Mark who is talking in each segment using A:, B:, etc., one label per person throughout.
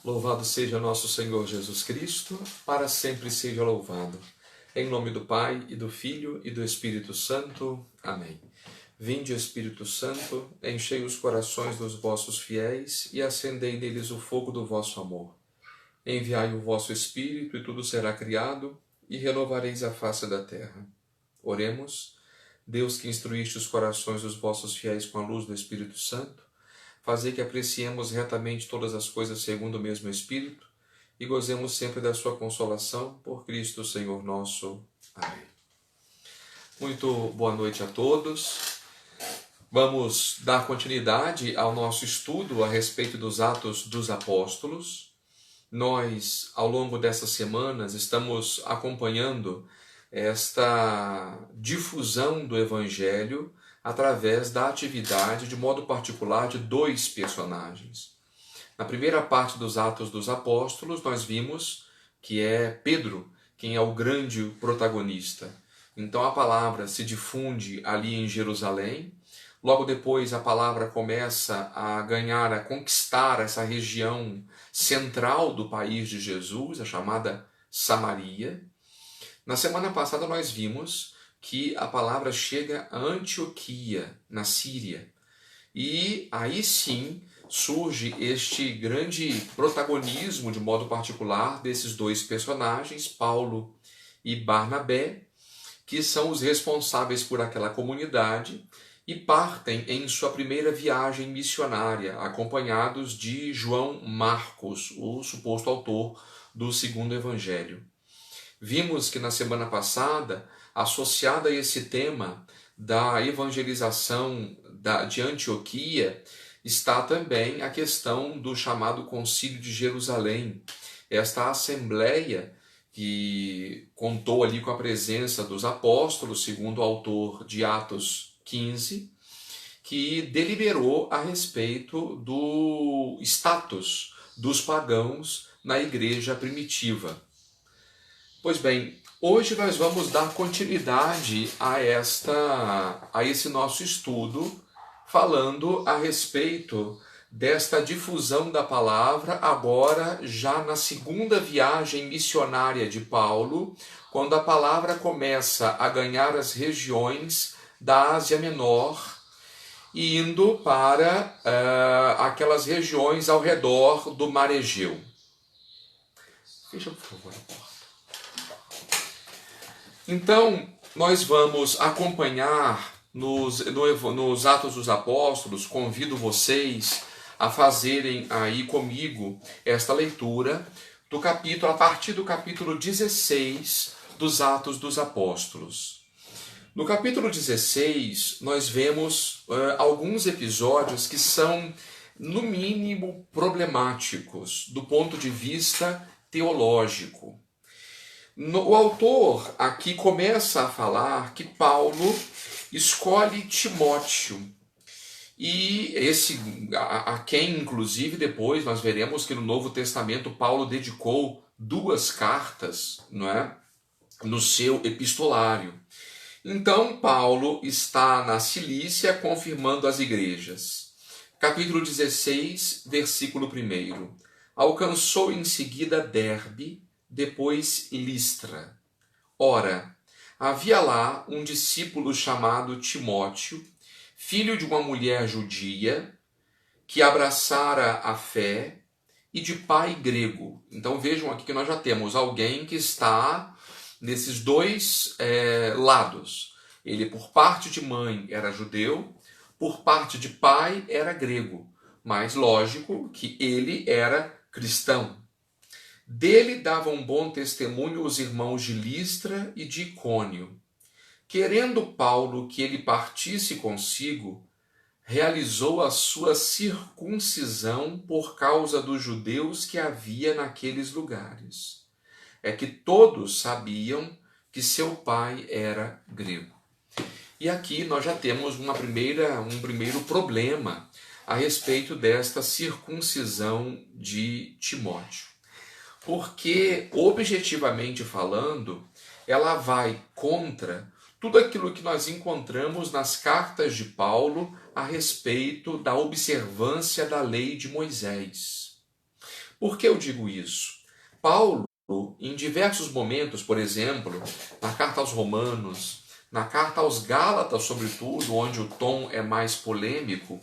A: Louvado seja nosso Senhor Jesus Cristo, para sempre seja louvado. Em nome do Pai, e do Filho, e do Espírito Santo. Amém. Vinde, Espírito Santo, enchei os corações dos vossos fiéis e acendei neles o fogo do vosso amor. Enviai o vosso Espírito, e tudo será criado, e renovareis a face da terra. Oremos. Deus, que instruíste os corações dos vossos fiéis com a luz do Espírito Santo, fazei que apreciemos retamente todas as coisas segundo o mesmo Espírito e gozemos sempre da sua consolação, por Cristo Senhor nosso. Amém. Muito boa noite a todos. Vamos dar continuidade ao nosso estudo a respeito dos Atos dos Apóstolos. Nós, ao longo dessas semanas, estamos acompanhando esta difusão do Evangelho através da atividade, de modo particular, de dois personagens. Na primeira parte dos Atos dos Apóstolos, nós vimos que é Pedro quem é o grande protagonista. Então a palavra se difunde ali em Jerusalém. Logo depois a palavra começa a ganhar, a conquistar essa região central do país de Jesus, a chamada Samaria. Na semana passada nós vimos que a palavra chega a Antioquia, na Síria. E aí sim surge este grande protagonismo, de modo particular, desses dois personagens, Paulo e Barnabé, que são os responsáveis por aquela comunidade e partem em sua primeira viagem missionária, acompanhados de João Marcos, o suposto autor do segundo evangelho. Vimos que na semana passada, associada a esse tema da evangelização de Antioquia, está também a questão do chamado Concílio de Jerusalém. Esta assembleia que contou ali com a presença dos apóstolos, segundo o autor de Atos 15, que deliberou a respeito do status dos pagãos na igreja primitiva. Pois bem, hoje nós vamos dar continuidade a esse nosso estudo, falando a respeito desta difusão da palavra, agora já na segunda viagem missionária de Paulo, quando a palavra começa a ganhar as regiões da Ásia Menor, indo para aquelas regiões ao redor do Mar Egeu. Fecha, por favor, a porta. Então, nós vamos acompanhar nos Atos dos Apóstolos. Convido vocês a fazerem aí comigo esta leitura do capítulo, a partir do capítulo 16 dos Atos dos Apóstolos. No capítulo 16, nós vemos alguns episódios que são, no mínimo, problemáticos do ponto de vista teológico. O autor aqui começa a falar que Paulo escolhe Timóteo, e a quem, inclusive, depois nós veremos que no Novo Testamento Paulo dedicou 2 cartas, não é? No seu epistolário. Então Paulo está na Cilícia confirmando as igrejas. Capítulo 16, versículo 1. Alcançou em seguida Derbe, depois Listra. Ora, havia lá um discípulo chamado Timóteo, filho de uma mulher judia, que abraçara a fé, e de pai grego. Então vejam aqui que nós já temos alguém que está nesses dois lados. Ele, por parte de mãe, era judeu, por parte de pai, era grego. Mas lógico que ele era cristão. Dele davam bom testemunho os irmãos de Listra e de Icônio. Querendo Paulo que ele partisse consigo, realizou a sua circuncisão por causa dos judeus que havia naqueles lugares. É que todos sabiam que seu pai era grego. E aqui nós já temos um primeiro problema a respeito desta circuncisão de Timóteo. Porque, objetivamente falando, ela vai contra tudo aquilo que nós encontramos nas cartas de Paulo a respeito da observância da lei de Moisés. Por que eu digo isso? Paulo, em diversos momentos, por exemplo, na carta aos Romanos, na carta aos Gálatas, sobretudo, onde o tom é mais polêmico,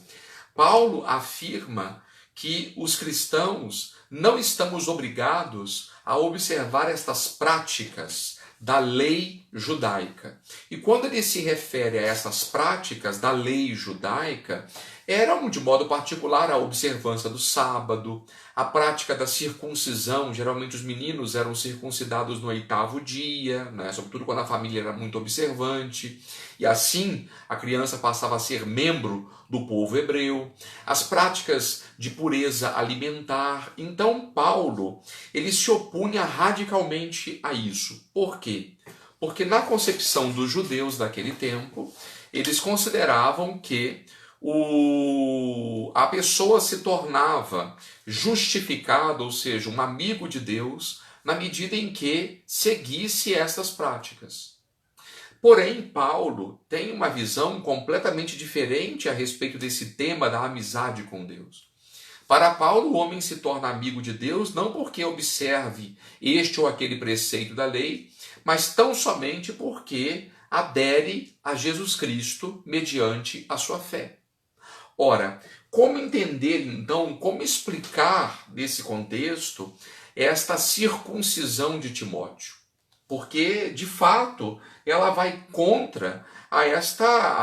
A: Paulo afirma que os cristãos não estamos obrigados a observar estas práticas da lei judaica. E quando ele se refere a essas práticas da lei judaica, eram de modo particular a observância do sábado, a prática da circuncisão. Geralmente os meninos eram circuncidados no 8º dia, né? Sobretudo quando a família era muito observante, e assim a criança passava a ser membro do povo hebreu, as práticas de pureza alimentar. Então Paulo, ele se opunha radicalmente a isso. Por quê? Porque na concepção dos judeus daquele tempo, eles consideravam que a pessoa se tornava justificada, ou seja, um amigo de Deus, na medida em que seguisse estas práticas. Porém, Paulo tem uma visão completamente diferente a respeito desse tema da amizade com Deus. Para Paulo, o homem se torna amigo de Deus não porque observe este ou aquele preceito da lei, mas tão somente porque adere a Jesus Cristo mediante a sua fé. Ora, como entender então, como explicar nesse contexto esta circuncisão de Timóteo? Porque, de fato, ela vai contra a esta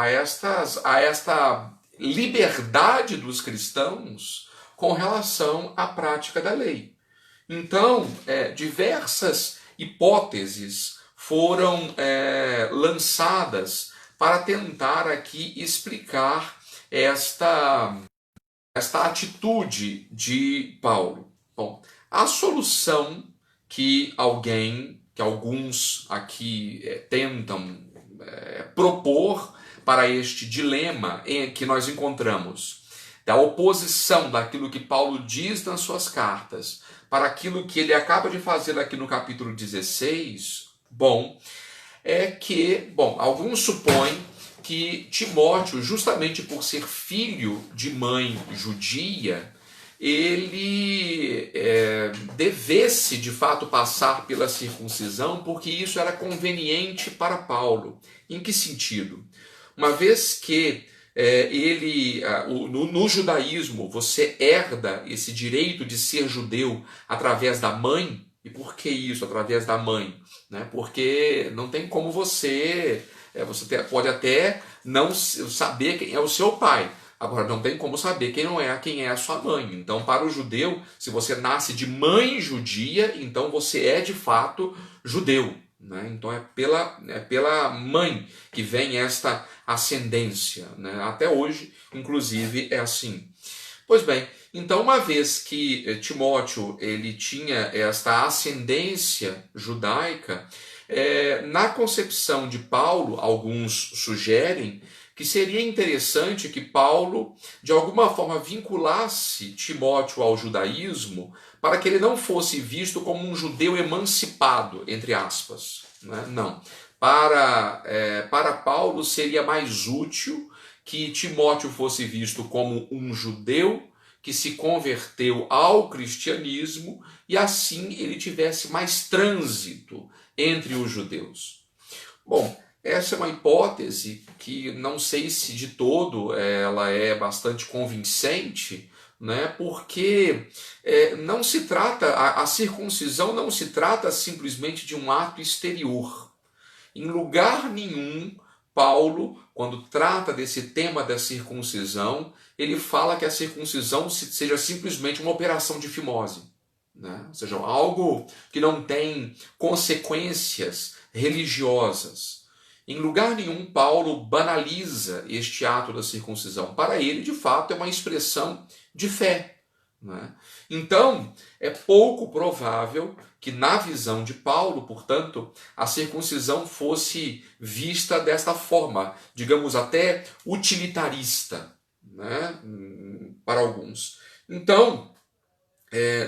A: liberdade dos cristãos com relação à prática da lei. Então, diversas hipóteses foram lançadas para tentar aqui explicar esta atitude de Paulo. Bom, a solução que alguns aqui tentam propor para este dilema em que nós encontramos, da oposição daquilo que Paulo diz nas suas cartas para aquilo que ele acaba de fazer aqui no capítulo 16, alguns supõem que Timóteo, justamente por ser filho de mãe judia, ele devesse de fato passar pela circuncisão, porque isso era conveniente para Paulo. Em que sentido? Uma vez que no judaísmo você herda esse direito de ser judeu através da mãe. E por que isso, através da mãe? Porque não tem como você pode até não saber quem é o seu pai. Agora, não tem como saber quem é a sua mãe. Então, para o judeu, se você nasce de mãe judia, então você é de fato judeu. Então, é pela mãe que vem esta ascendência. Até hoje, inclusive, é assim. Pois bem, então, uma vez que Timóteo ele tinha esta ascendência judaica, na concepção de Paulo, alguns sugerem que seria interessante que Paulo, de alguma forma, vinculasse Timóteo ao judaísmo para que ele não fosse visto como um judeu emancipado, entre aspas. Não. Para Paulo, seria mais útil que Timóteo fosse visto como um judeu que se converteu ao cristianismo e assim ele tivesse mais trânsito entre os judeus. Bom, essa é uma hipótese que não sei se de todo ela é bastante convincente, porque não se trata, a circuncisão não se trata simplesmente de um ato exterior. Em lugar nenhum, Paulo, quando trata desse tema da circuncisão, ele fala que a circuncisão seja simplesmente uma operação de fimose. Ou seja, algo que não tem consequências religiosas. Em lugar nenhum, Paulo banaliza este ato da circuncisão. Para ele, de fato, é uma expressão de fé. Então, é pouco provável que na visão de Paulo, portanto, a circuncisão fosse vista desta forma, digamos até utilitarista, para alguns. Então,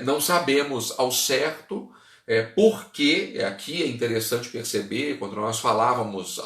A: não sabemos ao certo porque, aqui é interessante perceber, quando nós falávamos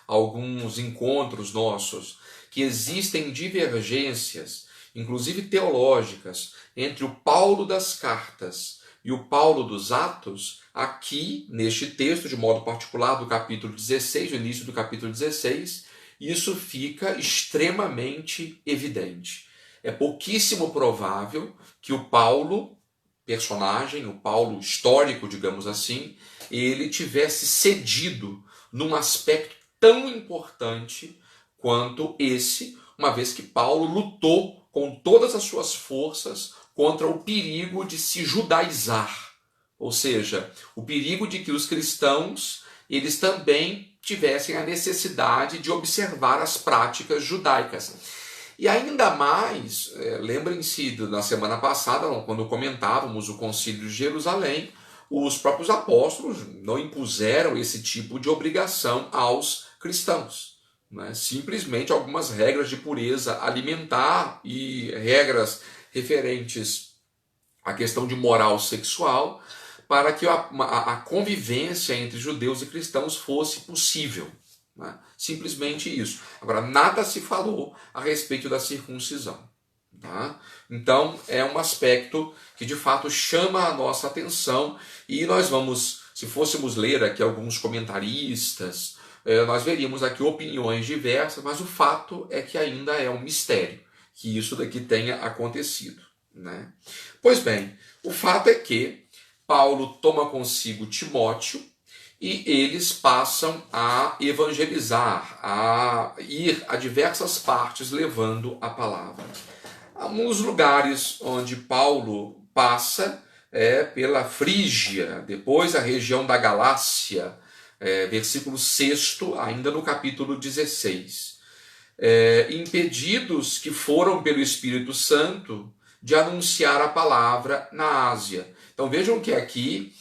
A: alguns encontros nossos, que existem divergências inclusive teológicas, entre o Paulo das cartas e o Paulo dos Atos, aqui neste texto, de modo particular, do capítulo 16, o início do capítulo 16, isso fica extremamente evidente. É pouquíssimo provável que o Paulo, personagem, o Paulo histórico, digamos assim, ele tivesse cedido num aspecto tão importante quanto esse, uma vez que Paulo lutou com todas as suas forças contra o perigo de se judaizar, ou seja, o perigo de que os cristãos eles também tivessem a necessidade de observar as práticas judaicas. E ainda mais, lembrem-se na semana passada, quando comentávamos o Concílio de Jerusalém, os próprios apóstolos não impuseram esse tipo de obrigação aos cristãos. Né? Simplesmente algumas regras de pureza alimentar e regras referentes à questão de moral sexual, para que a convivência entre judeus e cristãos fosse possível. Né? Simplesmente isso. Agora, nada se falou a respeito da circuncisão. Tá? Então, é um aspecto que de fato chama a nossa atenção, e nós vamos, se fôssemos ler aqui alguns comentaristas, nós veríamos aqui opiniões diversas, mas o fato é que ainda é um mistério que isso daqui tenha acontecido. Né? Pois bem, o fato é que Paulo toma consigo Timóteo e eles passam a evangelizar, a ir a diversas partes levando a palavra. Um dos lugares onde Paulo passa é pela Frígia, depois a região da Galácia, versículo 6, ainda no capítulo 16. Impedidos que foram pelo Espírito Santo de anunciar a palavra na Ásia. Então vejam que aqui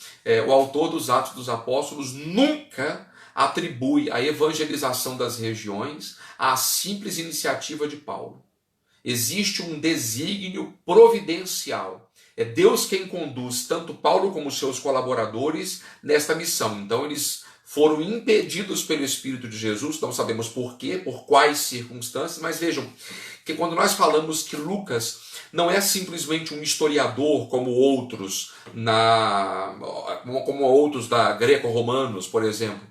A: o autor dos Atos dos Apóstolos nunca atribui a evangelização das regiões à simples iniciativa de Paulo. Existe um desígnio providencial. É Deus quem conduz tanto Paulo como seus colaboradores nesta missão. Então eles foram impedidos pelo Espírito de Jesus, não sabemos por quê, por quais circunstâncias, mas vejam que quando nós falamos que Lucas não é simplesmente um historiador como outros da greco-romanos, por exemplo,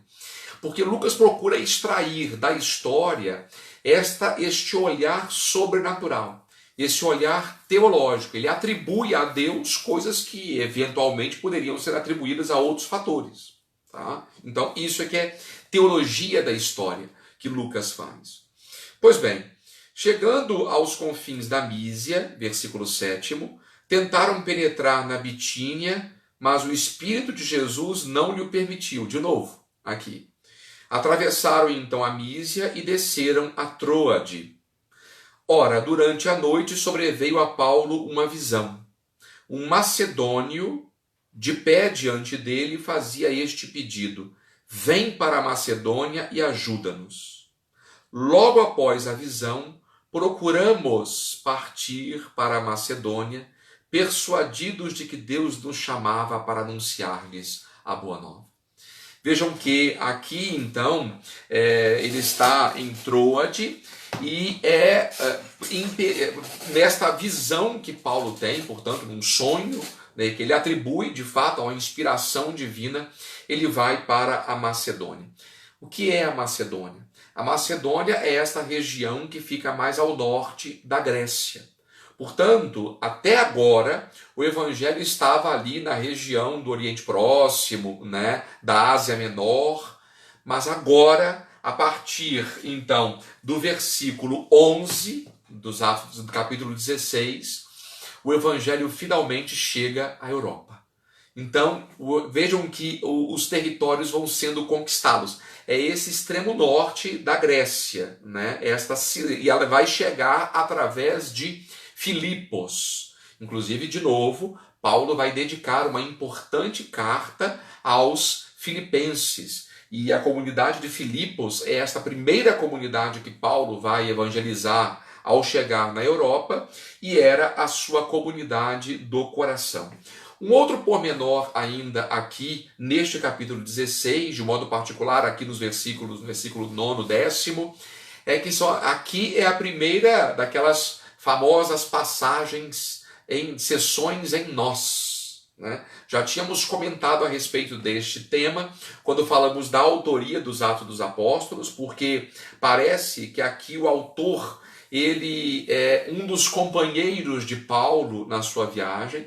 A: porque Lucas procura extrair da história este olhar sobrenatural, esse olhar teológico. Ele atribui a Deus coisas que eventualmente poderiam ser atribuídas a outros fatores. Tá? Então isso é que é teologia da história que Lucas faz. Pois bem, chegando aos confins da Mísia, versículo 7, tentaram penetrar na Bitínia, mas o Espírito de Jesus não lhe o permitiu. De novo, aqui. Atravessaram então a Mísia e desceram a Troade. Ora, durante a noite sobreveio a Paulo uma visão. Um macedônio, de pé diante dele, fazia este pedido: vem para a Macedônia e ajuda-nos. Logo após a visão, procuramos partir para a Macedônia, persuadidos de que Deus nos chamava para anunciar-lhes a boa nova. Vejam que aqui, então, ele está em Troade e nesta visão que Paulo tem, portanto, num sonho, né, que ele atribui, de fato, a uma inspiração divina, ele vai para a Macedônia. O que é a Macedônia? A Macedônia é esta região que fica mais ao norte da Grécia. Portanto, até agora, o evangelho estava ali na região do Oriente Próximo, né, da Ásia Menor, mas agora, a partir, então, do versículo 11 dos Atos do capítulo 16, o evangelho finalmente chega à Europa. Então, vejam que os territórios vão sendo conquistados. É esse extremo norte da Grécia, né? E ela vai chegar através de Filipos. Inclusive, de novo, Paulo vai dedicar uma importante carta aos filipenses. E a comunidade de Filipos é esta primeira comunidade que Paulo vai evangelizar ao chegar na Europa, e era a sua comunidade do coração. Um outro pormenor ainda aqui, neste capítulo 16, de modo particular, aqui no versículo 9, 10, é que aqui é a primeira daquelas famosas passagens em sessões em nós, né? Já tínhamos comentado a respeito deste tema quando falamos da autoria dos Atos dos Apóstolos, porque parece que aqui o autor, ele é um dos companheiros de Paulo na sua viagem,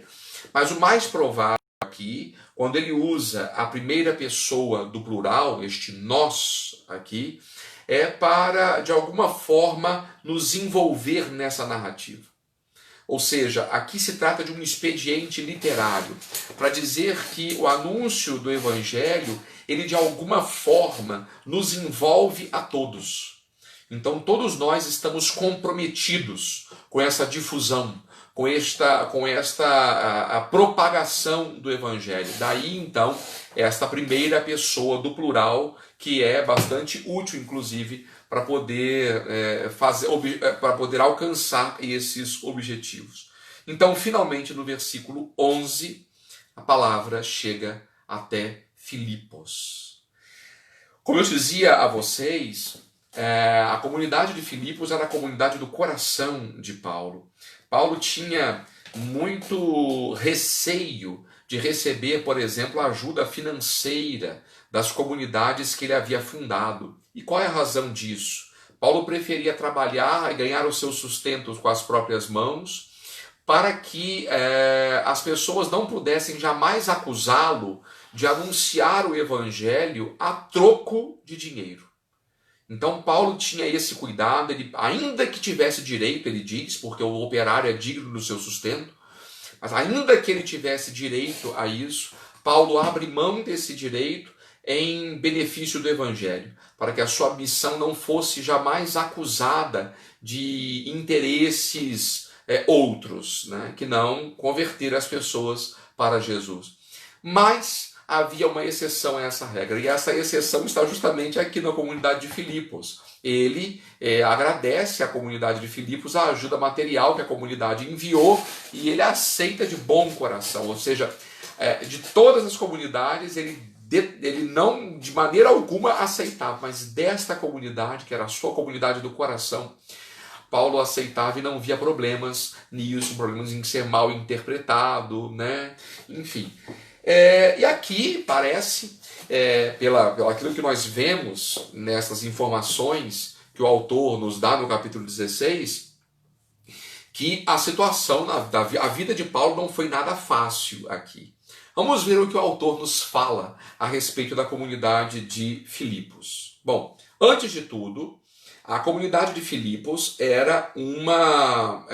A: mas o mais provável aqui, quando ele usa a primeira pessoa do plural, este nós aqui, é para, de alguma forma, nos envolver nessa narrativa. Ou seja, aqui se trata de um expediente literário, para dizer que o anúncio do Evangelho, ele de alguma forma nos envolve a todos. Então todos nós estamos comprometidos com essa difusão, com esta propagação do Evangelho. Daí então esta primeira pessoa do plural, que é bastante útil, inclusive, para poder para poder alcançar esses objetivos. Então, finalmente, no versículo 11, a palavra chega até Filipos. Como eu dizia a vocês, a comunidade de Filipos era a comunidade do coração de Paulo. Paulo tinha muito receio de receber, por exemplo, a ajuda financeira das comunidades que ele havia fundado. E qual é a razão disso? Paulo preferia trabalhar e ganhar o seu sustento com as próprias mãos, para que as pessoas não pudessem jamais acusá-lo de anunciar o evangelho a troco de dinheiro. Então Paulo tinha esse cuidado, ele, ainda que tivesse direito, ele diz, porque o operário é digno do seu sustento, mas ainda que ele tivesse direito a isso, Paulo abre mão desse direito em benefício do Evangelho, para que a sua missão não fosse jamais acusada de interesses outros, né, que não converter as pessoas para Jesus. Mas havia uma exceção a essa regra, e essa exceção está justamente aqui na comunidade de Filipos. Ele agradece à comunidade de Filipos a ajuda material que a comunidade enviou, e ele aceita de bom coração, ou seja, de todas as comunidades ele não de maneira alguma aceitava, mas desta comunidade, que era a sua comunidade do coração, Paulo aceitava e não via problemas nisso, problemas em ser mal interpretado, né? Enfim. E aqui parece, pelo aquilo que nós vemos nessas informações que o autor nos dá no capítulo 16, que a situação, a vida de Paulo não foi nada fácil aqui. Vamos ver o que o autor nos fala a respeito da comunidade de Filipos. Bom, antes de tudo, a comunidade de Filipos era uma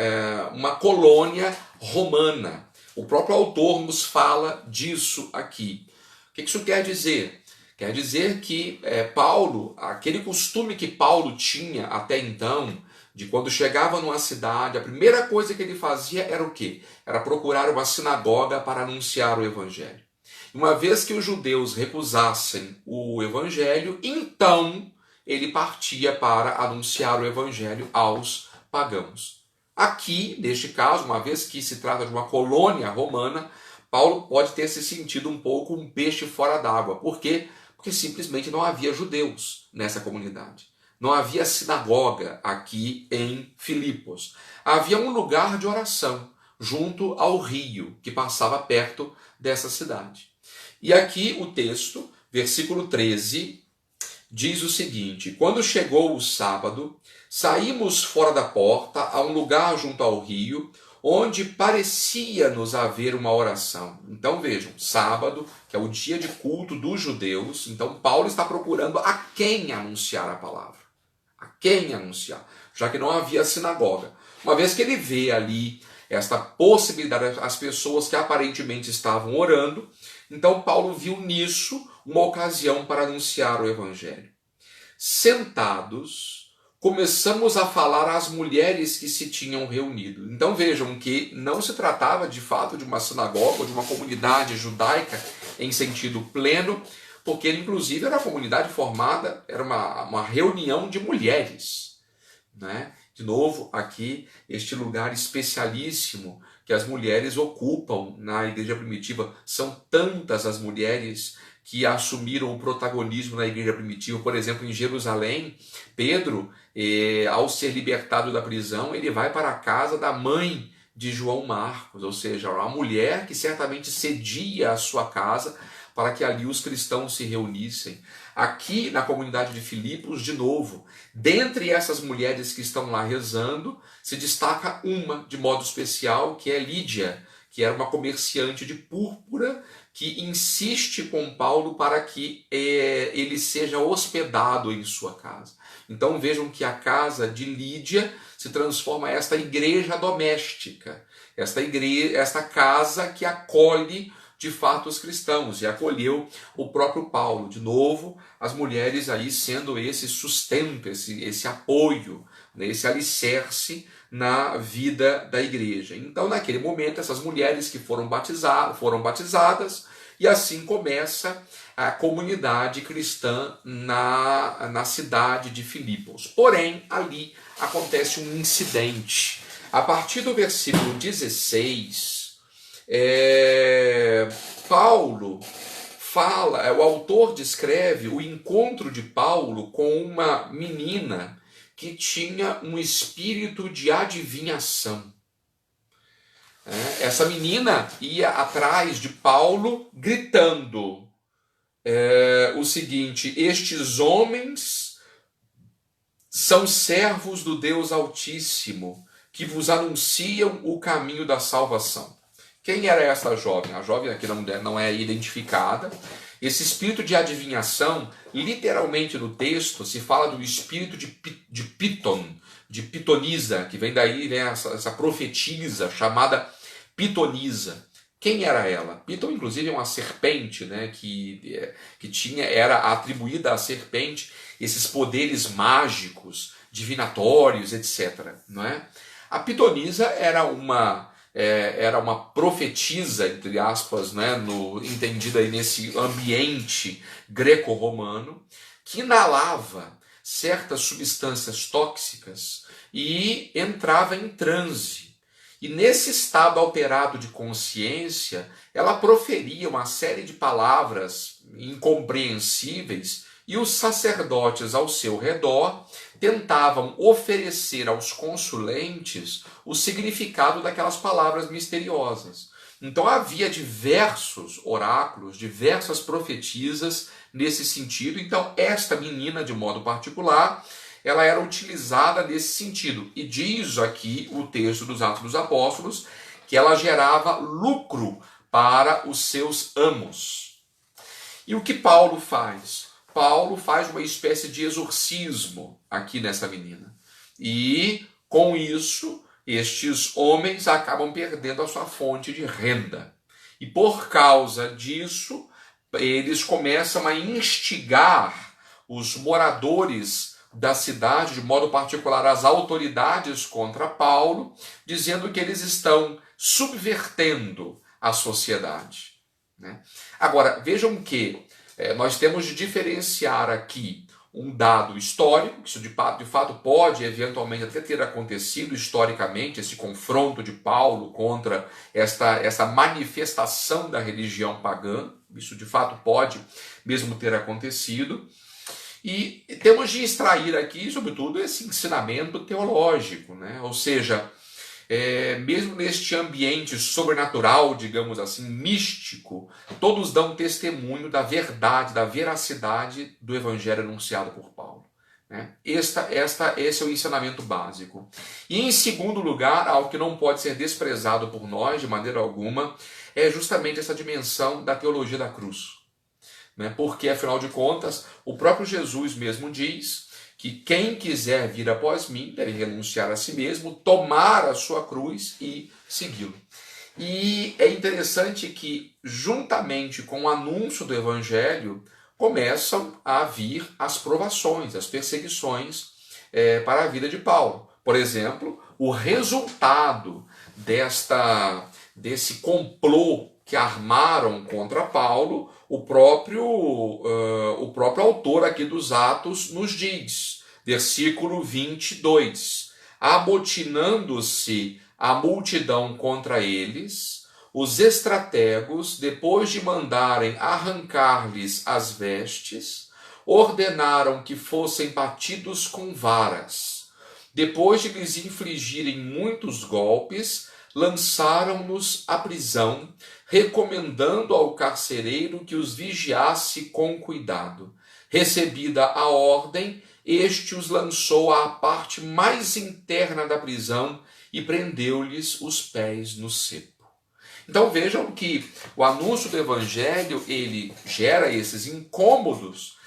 A: colônia romana. O próprio autor nos fala disso aqui. O que isso quer dizer? Quer dizer que Paulo, aquele costume que Paulo tinha até então, de quando chegava numa cidade, a primeira coisa que ele fazia era o quê? Era procurar uma sinagoga para anunciar o evangelho. Uma vez que os judeus recusassem o evangelho, então ele partia para anunciar o evangelho aos pagãos. Aqui, neste caso, uma vez que se trata de uma colônia romana, Paulo pode ter se sentido um pouco um peixe fora d'água. Por quê? Porque simplesmente não havia judeus nessa comunidade. Não havia sinagoga aqui em Filipos. Havia um lugar de oração junto ao rio que passava perto dessa cidade. E aqui o texto, versículo 13, diz o seguinte: quando chegou o sábado, saímos fora da porta a um lugar junto ao rio, onde parecia-nos haver uma oração. Então vejam, sábado, que é o dia de culto dos judeus, então Paulo está procurando a quem anunciar a palavra. A quem anunciar, já que não havia sinagoga. Uma vez que ele vê ali esta possibilidade, as pessoas que aparentemente estavam orando, então Paulo viu nisso uma ocasião para anunciar o evangelho. Sentados, começamos a falar às mulheres que se tinham reunido. Então vejam que não se tratava de fato de uma sinagoga ou de uma comunidade judaica em sentido pleno, porque ele inclusive era uma comunidade formada, era uma reunião de mulheres, né? De novo, aqui, este lugar especialíssimo que as mulheres ocupam na igreja primitiva. São tantas as mulheres que assumiram o protagonismo na igreja primitiva. Por exemplo, em Jerusalém, Pedro, ao ser libertado da prisão, ele vai para a casa da mãe de João Marcos, ou seja, uma mulher que certamente cedia a sua casa para que ali os cristãos se reunissem. Aqui na comunidade de Filipos, de novo, dentre essas mulheres que estão lá rezando, se destaca uma de modo especial, que é Lídia, que era uma comerciante de púrpura, que insiste com Paulo para que ele seja hospedado em sua casa. Então vejam que a casa de Lídia se transforma em esta igreja doméstica, esta casa que acolhe de fato os cristãos, e acolheu o próprio Paulo. De novo, as mulheres aí sendo esse sustento, esse apoio, né, esse alicerce na vida da igreja. Então, naquele momento, essas mulheres que foram batizadas, e assim começa a comunidade cristã na cidade de Filipos. Porém, ali acontece um incidente. A partir do versículo 16, Paulo fala, o autor descreve o encontro de Paulo com uma menina que tinha um espírito de adivinhação. Essa menina ia atrás de Paulo gritando o seguinte: estes homens são servos do Deus Altíssimo, que vos anunciam o caminho da salvação. Quem era essa jovem? A jovem aqui não é identificada. Esse espírito de adivinhação, literalmente no texto, se fala do espírito de Piton, de Pitonisa, que vem daí, vem essa profetisa chamada Pitonisa. Quem era ela? Piton, inclusive, é uma serpente, né, que era atribuída à serpente esses poderes mágicos, divinatórios, etc. Não é? A Pitonisa era uma profetisa, entre aspas, né, entendida aí nesse ambiente greco-romano, que inalava certas substâncias tóxicas e entrava em transe. E nesse estado alterado de consciência, ela proferia uma série de palavras incompreensíveis e os sacerdotes ao seu redor tentavam oferecer aos consulentes o significado daquelas palavras misteriosas. Então havia diversos oráculos, diversas profetisas nesse sentido. Então esta menina, de modo particular, ela era utilizada nesse sentido. E diz aqui o texto dos Atos dos Apóstolos que ela gerava lucro para os seus amos. E o que Paulo faz? Paulo faz uma espécie de exorcismo aqui nessa menina. E, com isso, estes homens acabam perdendo a sua fonte de renda. E, por causa disso, eles começam a instigar os moradores da cidade, de modo particular as autoridades contra Paulo, dizendo que eles estão subvertendo a sociedade. Né? Agora, vejam que nós temos de diferenciar aqui um dado histórico, que isso de fato pode eventualmente até ter acontecido historicamente, esse confronto de Paulo contra essa manifestação da religião pagã, isso de fato pode mesmo ter acontecido, e temos de extrair aqui, sobretudo, esse ensinamento teológico, né? Ou seja, mesmo neste ambiente sobrenatural, digamos assim, místico, todos dão testemunho da verdade, da veracidade do evangelho anunciado por Paulo. Né? Esse é o ensinamento básico. E em segundo lugar, algo que não pode ser desprezado por nós de maneira alguma, é justamente essa dimensão da teologia da cruz. Né? Porque, afinal de contas, o próprio Jesus mesmo diz que quem quiser vir após mim deve renunciar a si mesmo, tomar a sua cruz e segui-lo. E é interessante que, juntamente com o anúncio do evangelho, começam a vir as provações, as perseguições para a vida de Paulo. Por exemplo, o resultado desse complô que armaram contra Paulo, o próprio autor aqui dos Atos nos diz, versículo 22, amotinando-se a multidão contra eles, os estrategos, depois de mandarem arrancar-lhes as vestes, ordenaram que fossem batidos com varas. Depois de lhes infligirem muitos golpes, lançaram-nos à prisão, recomendando ao carcereiro que os vigiasse com cuidado. Recebida a ordem, este os lançou à parte mais interna da prisão e prendeu-lhes os pés no cepo. Então vejam que o anúncio do Evangelho, ele gera esses incômodos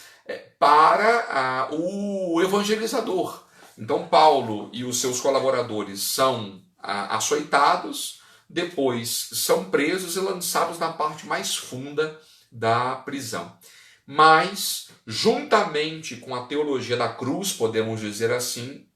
A: para o evangelizador. Então Paulo e os seus colaboradores são açoitados, depois são presos e lançados na parte mais funda da prisão. Mas, juntamente com a teologia da cruz, podemos dizer assim,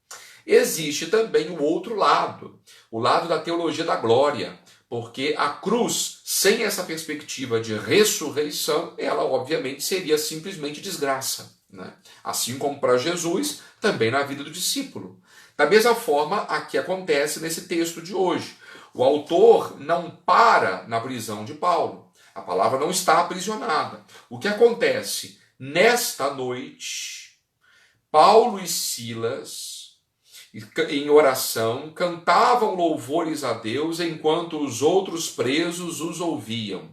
A: existe também o outro lado, o lado da teologia da glória, porque a cruz, sem essa perspectiva de ressurreição, ela obviamente seria simplesmente desgraça, né? Assim como para Jesus, também na vida do discípulo. Da mesma forma, aqui acontece nesse texto de hoje. O autor não para na prisão de Paulo. A palavra não está aprisionada. O que acontece? Nesta noite, Paulo e Silas, em oração, cantavam louvores a Deus enquanto os outros presos os ouviam.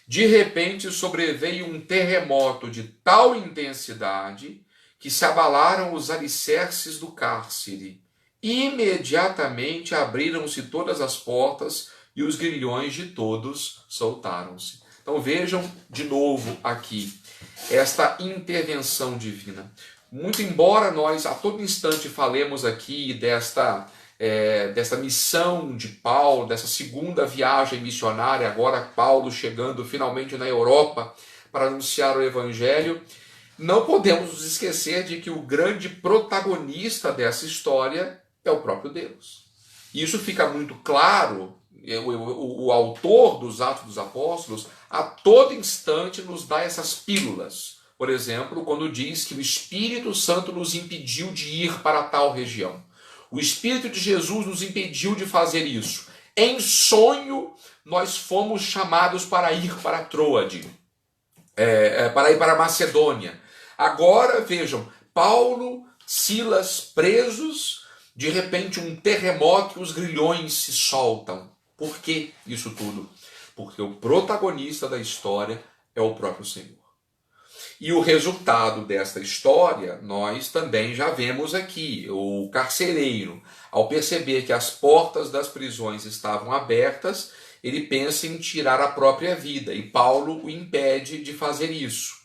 A: De repente sobreveio um terremoto de tal intensidade que se abalaram os alicerces do cárcere. Imediatamente abriram-se todas as portas e os grilhões de todos soltaram-se. Então vejam de novo aqui esta intervenção divina. Muito embora nós a todo instante falemos aqui desta missão de Paulo, dessa segunda viagem missionária, agora Paulo chegando finalmente na Europa para anunciar o Evangelho, não podemos nos esquecer de que o grande protagonista dessa história é o próprio Deus. E isso fica muito claro, o autor dos Atos dos Apóstolos a todo instante nos dá essas pílulas. Por exemplo, quando diz que o Espírito Santo nos impediu de ir para tal região. O Espírito de Jesus nos impediu de fazer isso. Em sonho, nós fomos chamados para ir para Troade, para ir para Macedônia. Agora, vejam, Paulo, Silas presos, de repente um terremoto e os grilhões se soltam. Por que isso tudo? Porque o protagonista da história é o próprio Senhor. E o resultado desta história, nós também já vemos aqui. O carcereiro, ao perceber que as portas das prisões estavam abertas, ele pensa em tirar a própria vida, e Paulo o impede de fazer isso.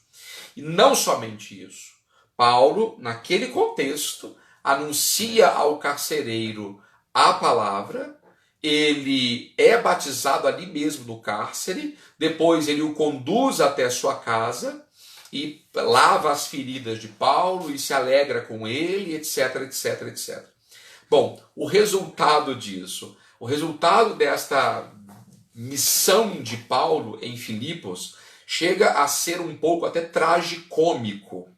A: E não somente isso. Paulo, naquele contexto, anuncia ao carcereiro a palavra, ele é batizado ali mesmo no cárcere, depois ele o conduz até sua casa, e lava as feridas de Paulo e se alegra com ele, etc, etc, etc. Bom, o resultado disso, o resultado desta missão de Paulo em Filipos, chega a ser um pouco até tragicômico.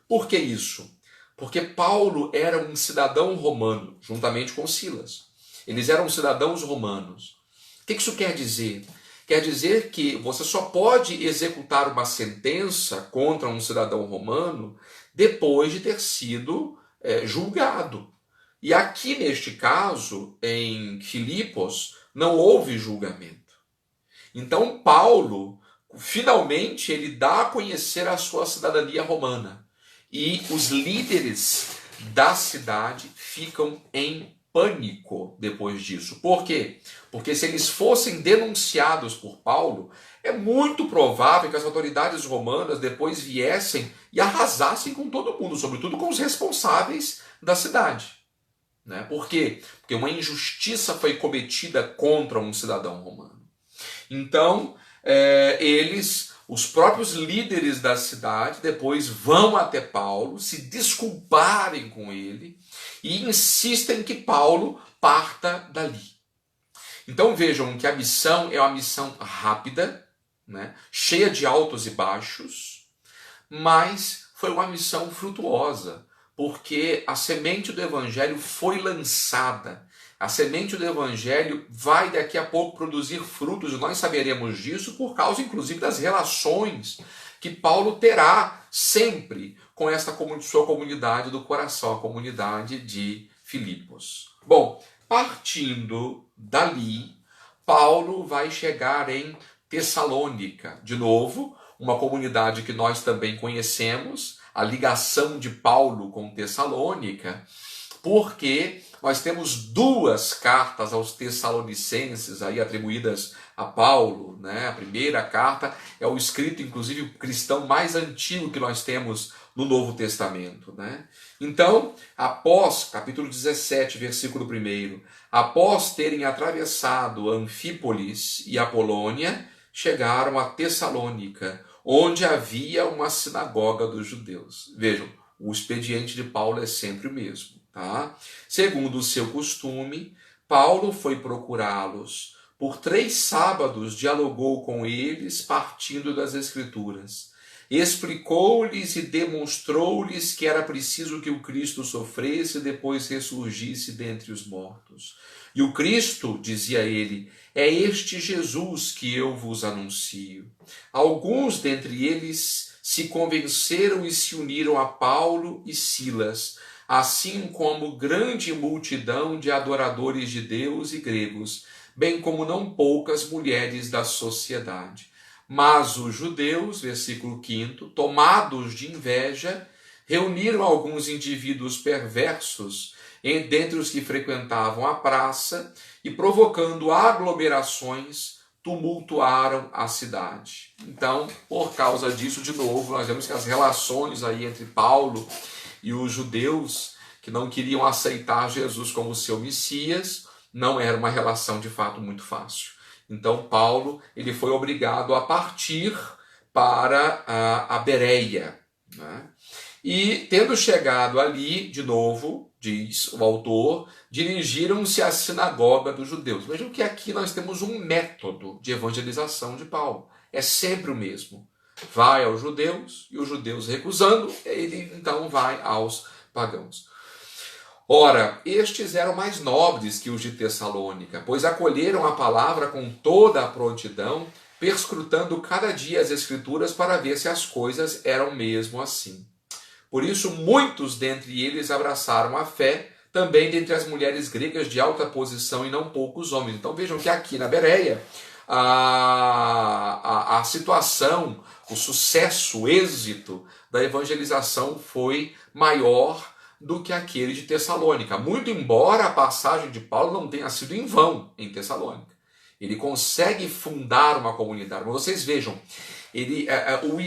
A: Por que isso? Porque Paulo era um cidadão romano, juntamente com Silas. Eles eram cidadãos romanos. O que isso quer dizer? Quer dizer que você só pode executar uma sentença contra um cidadão romano depois de ter sido julgado. E aqui, neste caso, em Filipos, não houve julgamento. Então, Paulo, finalmente, ele dá a conhecer a sua cidadania romana. E os líderes da cidade ficam em pânico depois disso. Por quê? Porque se eles fossem denunciados por Paulo, é muito provável que as autoridades romanas depois viessem e arrasassem com todo mundo, sobretudo com os responsáveis da cidade. Né? Por quê? Porque uma injustiça foi cometida contra um cidadão romano. Então, os próprios líderes da cidade, depois vão até Paulo, se desculparem com ele e insistem que Paulo parta dali. Então vejam que a missão é uma missão rápida, né, cheia de altos e baixos, mas foi uma missão frutuosa, porque a semente do Evangelho foi lançada. A semente do Evangelho vai daqui a pouco produzir frutos, e nós saberemos disso por causa, inclusive, das relações que Paulo terá sempre com esta sua comunidade do coração, a comunidade de Filipos. Bom, partindo dali, Paulo vai chegar em Tessalônica. De novo, uma comunidade que nós também conhecemos, a ligação de Paulo com Tessalônica, porque nós temos duas cartas aos Tessalonicenses aí atribuídas a Paulo, né? A primeira carta é o escrito, inclusive, cristão mais antigo que nós temos no Novo Testamento, né? Então, após, capítulo 17, versículo 1, após terem atravessado Anfípolis e Apolônia, chegaram a Tessalônica, onde havia uma sinagoga dos judeus. Vejam, o expediente de Paulo é sempre o mesmo. Tá? Segundo o seu costume, Paulo foi procurá-los. Por 3 sábados dialogou com eles, partindo das Escrituras. Explicou-lhes e demonstrou-lhes que era preciso que o Cristo sofresse e depois ressurgisse dentre os mortos. E o Cristo, dizia ele, é este Jesus que eu vos anuncio. Alguns dentre eles se convenceram e se uniram a Paulo e Silas, assim como grande multidão de adoradores de Deus e gregos, bem como não poucas mulheres da sociedade. Mas os judeus, versículo 5, tomados de inveja, reuniram alguns indivíduos perversos dentre os que frequentavam a praça e, provocando aglomerações, tumultuaram a cidade. Então, por causa disso, de novo, nós vemos que as relações aí entre Paulo e os judeus que não queriam aceitar Jesus como seu Messias, não era uma relação de fato muito fácil. Então Paulo ele foi obrigado a partir para a Bereia, né? E tendo chegado ali, de novo, diz o autor, dirigiram-se à sinagoga dos judeus. Vejam que aqui nós temos um método de evangelização de Paulo. É sempre o mesmo. Vai aos judeus, e os judeus recusando, ele então vai aos pagãos. Ora, estes eram mais nobres que os de Tessalônica, pois acolheram a palavra com toda a prontidão, perscrutando cada dia as Escrituras para ver se as coisas eram mesmo assim. Por isso, muitos dentre eles abraçaram a fé, também dentre as mulheres gregas de alta posição e não poucos homens. Então vejam que aqui na Bereia, a situação, o sucesso, o êxito da evangelização foi maior do que aquele de Tessalônica. Muito embora a passagem de Paulo não tenha sido em vão em Tessalônica. Ele consegue fundar uma comunidade. Mas vocês vejam,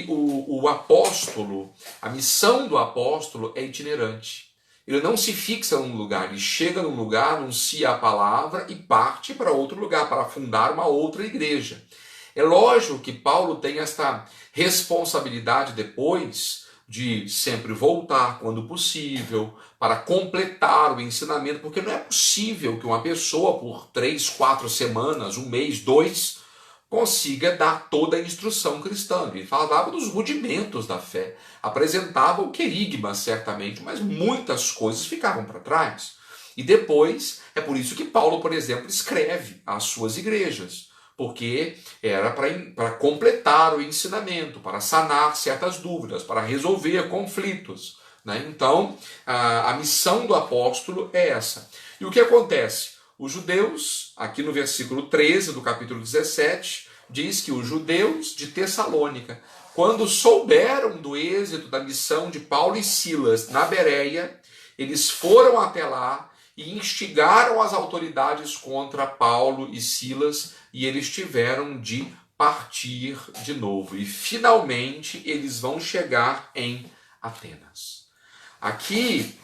A: o apóstolo, a missão do apóstolo é itinerante. Ele não se fixa num lugar, ele chega num lugar, anuncia a palavra e parte para outro lugar, para fundar uma outra igreja. É lógico que Paulo tem esta responsabilidade depois de sempre voltar quando possível, para completar o ensinamento, porque não é possível que uma pessoa por 3, 4 semanas, 1 mês, 2, consiga dar toda a instrução cristã. Ele falava dos rudimentos da fé, apresentava o querigma, certamente, mas muitas coisas ficavam para trás. E depois, é por isso que Paulo, por exemplo, escreve às suas igrejas, porque era para completar o ensinamento, para sanar certas dúvidas, para resolver conflitos, né? Então, a missão do apóstolo é essa. E o que acontece? Os judeus, aqui no versículo 13 do capítulo 17, diz que os judeus de Tessalônica, quando souberam do êxito da missão de Paulo e Silas na Bereia, eles foram até lá e instigaram as autoridades contra Paulo e Silas, e eles tiveram de partir de novo. E finalmente eles vão chegar em Atenas. Aqui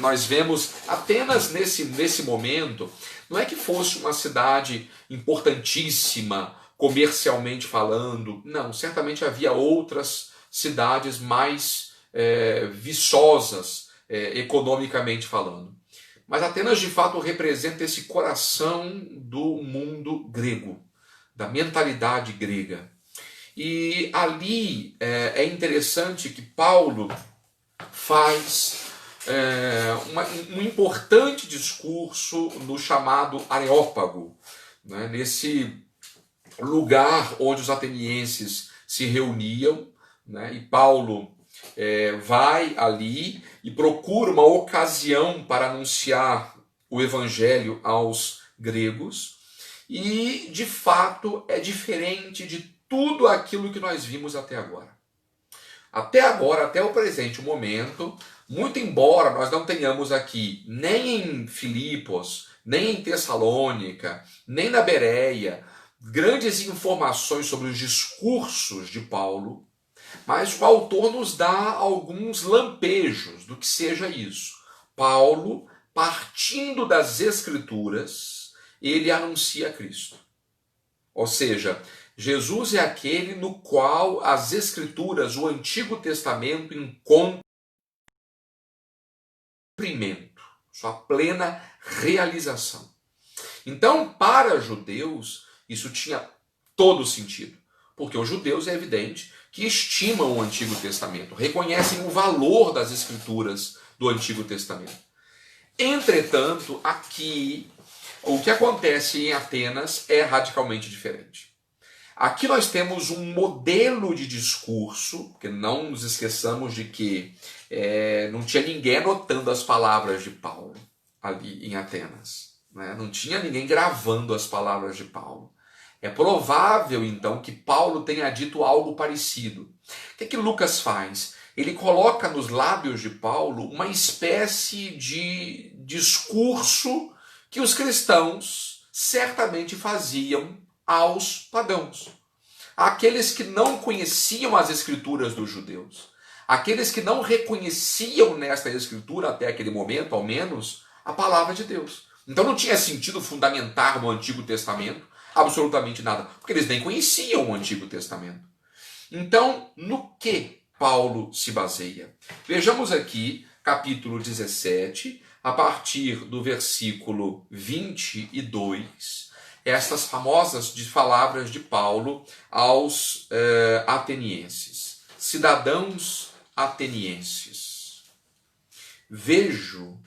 A: nós vemos Atenas nesse momento, não é que fosse uma cidade importantíssima, comercialmente falando, não, certamente havia outras cidades mais viçosas, economicamente falando. Mas Atenas, de fato, representa esse coração do mundo grego, da mentalidade grega. E ali é interessante que Paulo faz um importante discurso no chamado Areópago, né? Nesse lugar onde os atenienses se reuniam, né? E Paulo vai ali e procura uma ocasião para anunciar o evangelho aos gregos, e de fato é diferente de tudo aquilo que nós vimos até agora. Até agora, até o presente momento, muito embora nós não tenhamos aqui nem em Filipos, nem em Tessalônica, nem na Bereia, grandes informações sobre os discursos de Paulo, mas o autor nos dá alguns lampejos do que seja isso. Paulo, partindo das Escrituras, ele anuncia Cristo. Ou seja, Jesus é aquele no qual as Escrituras, o Antigo Testamento, encontram cumprimento, sua plena realização. Então, para judeus, isso tinha todo sentido, porque os judeus, é evidente, que estimam o Antigo Testamento, reconhecem o valor das Escrituras do Antigo Testamento. Entretanto, aqui, o que acontece em Atenas é radicalmente diferente. Aqui nós temos um modelo de discurso, porque não nos esqueçamos de que não tinha ninguém anotando as palavras de Paulo ali em Atenas, né? Não tinha ninguém gravando as palavras de Paulo. É provável, então, que Paulo tenha dito algo parecido. O que é que Lucas faz? Ele coloca nos lábios de Paulo uma espécie de discurso que os cristãos certamente faziam aos pagãos. Aqueles que não conheciam as escrituras dos judeus. Aqueles que não reconheciam nesta escritura, até aquele momento, ao menos, a palavra de Deus. Então não tinha sentido fundamentar no Antigo Testamento absolutamente nada, porque eles nem conheciam o Antigo Testamento. Então, no que Paulo se baseia? Vejamos aqui, capítulo 17, a partir do versículo 22, estas famosas palavras de Paulo aos atenienses. Cidadãos atenienses, vejo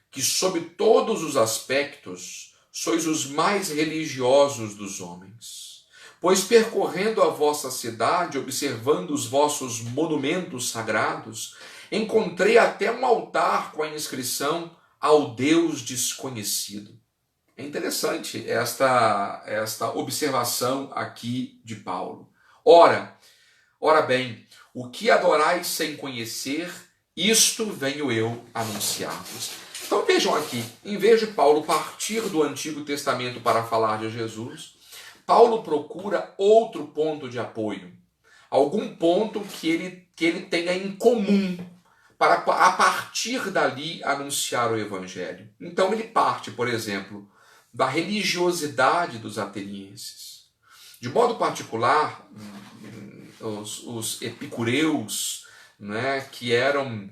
A: que sob todos os aspectos sois os mais religiosos dos homens, pois percorrendo a vossa cidade, observando os vossos monumentos sagrados, encontrei até um altar com a inscrição ao Deus desconhecido. É interessante esta observação aqui de Paulo. Ora bem, o que adorais sem conhecer, isto venho eu anunciar-vos. Então vejam aqui, em vez de Paulo partir do Antigo Testamento para falar de Jesus, Paulo procura outro ponto de apoio, algum ponto que ele tenha em comum, para a partir dali anunciar o Evangelho. Então ele parte, por exemplo, da religiosidade dos atenienses. De modo particular, os epicureus, né, que eram,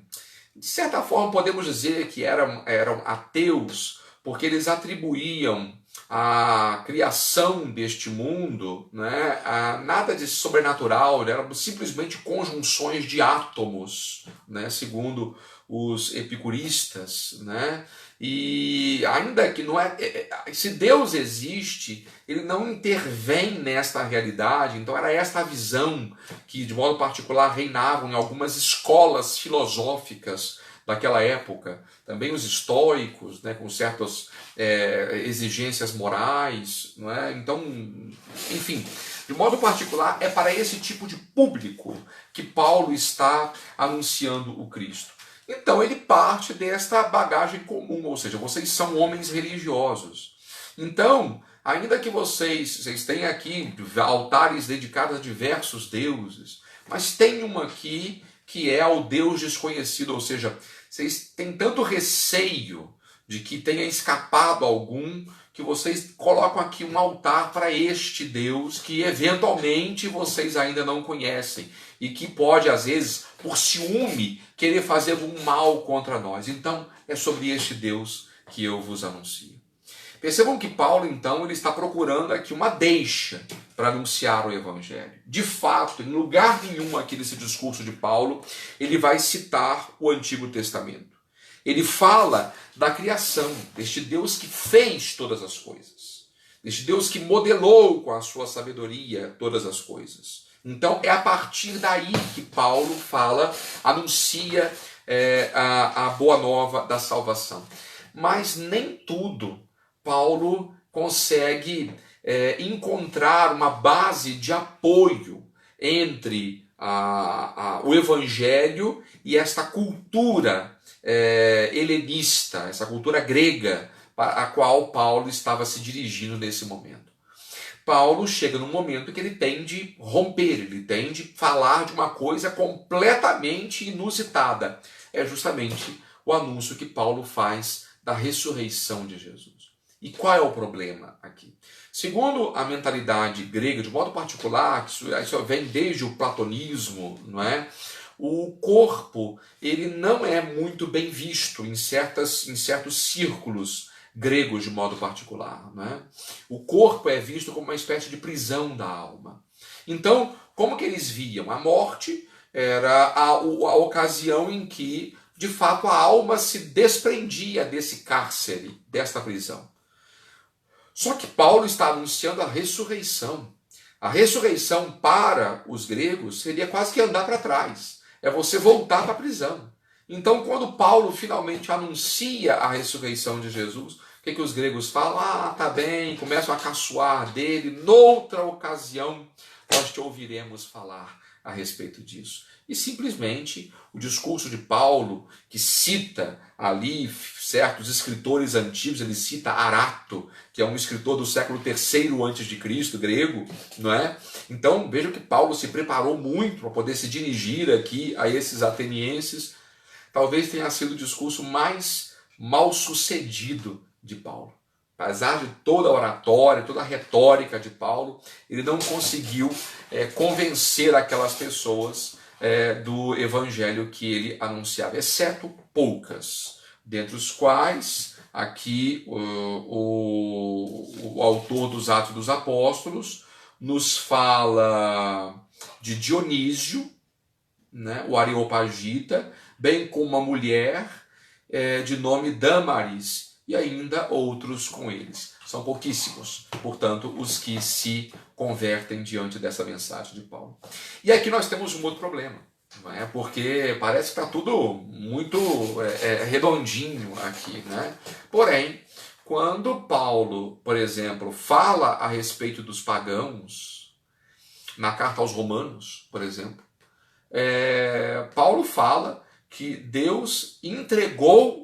A: de certa forma, podemos dizer que eram ateus, porque eles atribuíam a criação deste mundo, né, a nada de sobrenatural, eram simplesmente conjunções de átomos, né, segundo os epicuristas, né? E ainda que não se Deus existe, ele não intervém nesta realidade. Então era esta a visão que, de modo particular, reinavam em algumas escolas filosóficas daquela época. Também os estoicos, né, com certas exigências morais, não é? Então, enfim, de modo particular, é para esse tipo de público que Paulo está anunciando o Cristo. Então ele parte desta bagagem comum, ou seja, vocês são homens religiosos. Então, ainda que vocês tenham aqui altares dedicados a diversos deuses, mas tem uma aqui que é ao Deus desconhecido, ou seja, vocês têm tanto receio de que tenha escapado algum, que vocês colocam aqui um altar para este Deus que eventualmente vocês ainda não conhecem e que pode, às vezes, por ciúme, querer fazer um mal contra nós. Então, é sobre este Deus que eu vos anuncio. Percebam que Paulo, então, ele está procurando aqui uma deixa para anunciar o Evangelho. De fato, em lugar nenhum aqui nesse discurso de Paulo, ele vai citar o Antigo Testamento. Ele fala da criação, deste Deus que fez todas as coisas, deste Deus que modelou com a sua sabedoria todas as coisas. Então é a partir daí que Paulo fala, anuncia a boa nova da salvação. Mas nem tudo Paulo consegue encontrar uma base de apoio entre o evangelho e esta cultura helenista, essa cultura grega a qual Paulo estava se dirigindo nesse momento. Paulo chega num momento que ele tem de romper, ele tem de falar de uma coisa completamente inusitada. É justamente o anúncio que Paulo faz da ressurreição de Jesus. E qual é o problema aqui? Segundo a mentalidade grega, de modo particular, isso vem desde o platonismo, não é? O corpo ele não é muito bem visto em certos círculos gregos de modo particular, né? O corpo é visto como uma espécie de prisão da alma. Então, como que eles viam? A morte era a ocasião em que, de fato, a alma se desprendia desse cárcere, desta prisão. Só que Paulo está anunciando a ressurreição. A ressurreição para os gregos seria quase que andar para trás. É você voltar para a prisão. Então, quando Paulo finalmente anuncia a ressurreição de Jesus, o que os gregos falam? Ah, tá bem, começam a caçoar dele. Noutra ocasião, nós te ouviremos falar a respeito disso. E simplesmente o discurso de Paulo, que cita ali certos escritores antigos, ele cita Arato, que é um escritor do século III a.C., grego, não é? Então vejam que Paulo se preparou muito para poder se dirigir aqui a esses atenienses. Talvez tenha sido o discurso mais mal sucedido de Paulo. Apesar de toda a oratória, toda a retórica de Paulo, ele não conseguiu convencer aquelas pessoas do evangelho que ele anunciava, exceto poucas, dentre os quais aqui o autor dos Atos dos Apóstolos nos fala de Dionísio, né, o Areopagita, bem como uma mulher de nome Dâmaris, e ainda outros com eles. São pouquíssimos, portanto, os que se convertem diante dessa mensagem de Paulo. E aqui nós temos um outro problema, não é? Porque parece que está tudo muito redondinho aqui, né? Porém, quando Paulo, por exemplo, fala a respeito dos pagãos, na carta aos Romanos, por exemplo, Paulo fala que Deus entregou